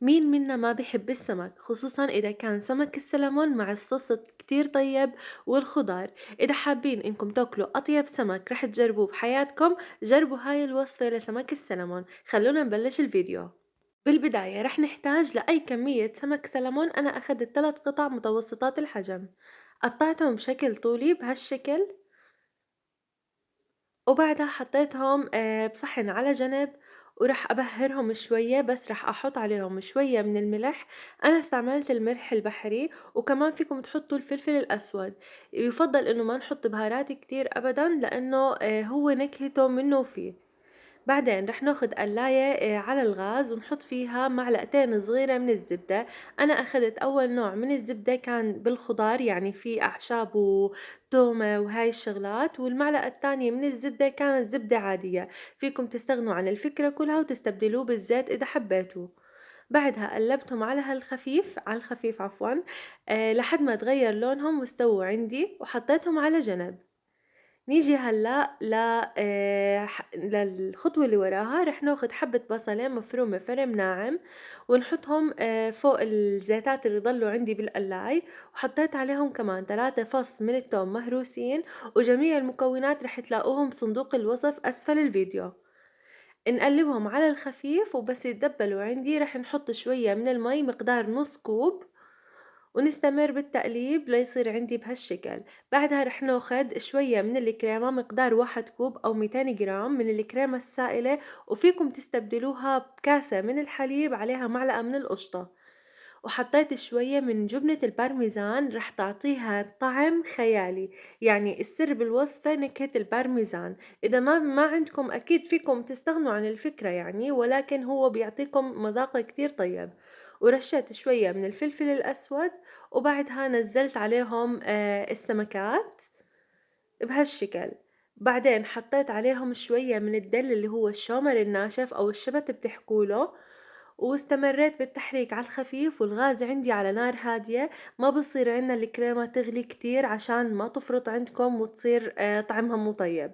مين منا ما بيحب السمك، خصوصا إذا كان سمك السلمون مع الصوص كتير طيب والخضار. إذا حابين إنكم تاكلوا أطيب سمك رح تجربوه بحياتكم، جربوا هاي الوصفة لسمك السلمون. خلونا نبلش الفيديو. بالبداية رح نحتاج لأي كمية سمك سلمون. أنا أخذت 3 قطع متوسطات الحجم، قطعتهم بشكل طولي بهالشكل، وبعدها حطيتهم بصحن على جنب، وراح أبهرهم شوية، بس راح أحط عليهم شوية من الملح. أنا استعملت الملح البحري، وكمان فيكم تحطوا الفلفل الأسود. يفضل إنه ما نحط بهارات كتير أبدا، لأنه هو نكهته منه فيه. بعدين رح ناخد قلاية على الغاز ونحط فيها معلقتين صغيرة من الزبدة. أنا أخدت أول نوع من الزبدة كان بالخضار، يعني في أعشاب وتومة وهاي الشغلات، والمعلقة التانية من الزبدة كانت زبدة عادية. فيكم تستغنوا عن الفكرة كلها وتستبدلوه بالزيت إذا حبيتوا. بعدها قلبتهم على الخفيف عفوا، لحد ما تغير لونهم واستووا عندي، وحطيتهم على جنب. نيجي هلأ للخطوة اللي وراها. رح ناخد حبة بصلة مفرومة فرم ناعم، ونحطهم فوق الزيتات اللي ضلوا عندي بالقلاي، وحطيت عليهم كمان 3 فص من الثوم مهروسين. وجميع المكونات رح تلاقوهم بصندوق الوصف أسفل الفيديو. نقلبهم على الخفيف، وبس يتدبلوا عندي رح نحط شوية من المي مقدار نص كوب، ونستمر بالتقليب ليصير عندي بهالشكل. بعدها رح ناخد شوية من الكريمة مقدار 1 كوب أو 200 جرام من الكريمة السائلة، وفيكم تستبدلوها بكاسة من الحليب عليها معلقة من القشطة. وحطيت شوية من جبنة البارميزان، رح تعطيها طعم خيالي. يعني السر بالوصفة نكهة البارميزان. إذا ما عندكم أكيد فيكم تستغنوا عن الفكرة يعني، ولكن هو بيعطيكم مذاق كتير طيب. ورشيت شوية من الفلفل الأسود، وبعدها نزلت عليهم السمكات بهالشكل. بعدين حطيت عليهم شوية من الدل اللي هو الشومر الناشف أو الشبت بتحكوله، واستمريت بالتحريك على الخفيف، والغاز عندي على نار هادية. ما بصير عنا الكريمة تغلي كتير عشان ما تفرط عندكم وتصير طعمها مو طيب.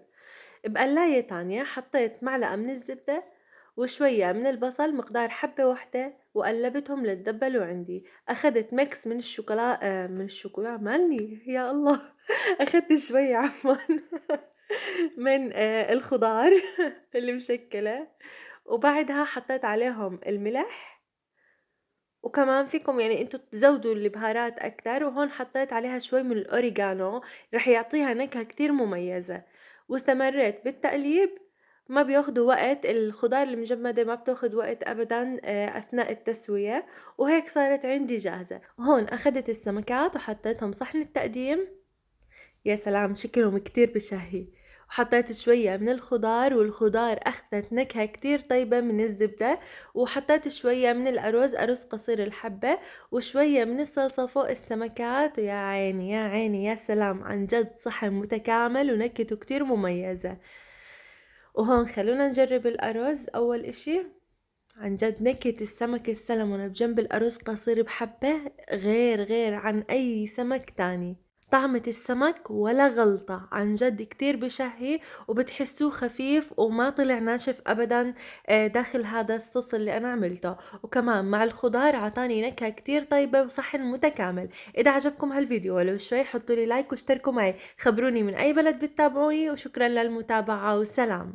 بقلاية تانية حطيت معلقة من الزبدة وشوية من البصل مقدار حبة واحدة، وقلبتهم لتدبلوا عندي. أخدت ميكس من الشوكولا مالني يا الله أخدت شوية عفوا من الخضار المشكلة، وبعدها حطيت عليهم الملح. وكمان فيكم يعني انتوا تزودوا البهارات اكتر، وهون حطيت عليها شوي من الاوريجانو، رح يعطيها نكهة كتير مميزة. واستمريت بالتقليب. ما بياخدوا وقت، الخضار المجمدة ما بتاخد وقت ابدا اثناء التسوية. وهيك صارت عندي جاهزة. هون اخدت السمكات وحطيتهم صحن التقديم. يا سلام شكلهم كتير بشهي. وحطيت شوية من الخضار، والخضار أخذت نكهة كتير طيبة من الزبدة. وحطيت شوية من الأرز، أرز قصير الحبة، وشوية من الصلصة فوق السمكات. ويا عيني يا عيني يا سلام، عن جد صحن متكامل ونكهته كتير مميزة. وهون خلونا نجرب الأرز أول إشي. عن جد نكهة السمك السلمون بجنب الأرز قصير بحبة غير عن أي سمك تاني. طعمة السمك ولا غلطة، عن جد كتير بشهي، وبتحسوه خفيف وما طلع ناشف أبدا داخل هذا الصوص اللي أنا عملته. وكمان مع الخضار عطاني نكهة كتير طيبة وصحن متكامل. إذا عجبكم هالفيديو ولو شوي حطولي لايك واشتركوا معي، خبروني من أي بلد بتتابعوني، وشكرا للمتابعة، والسلام.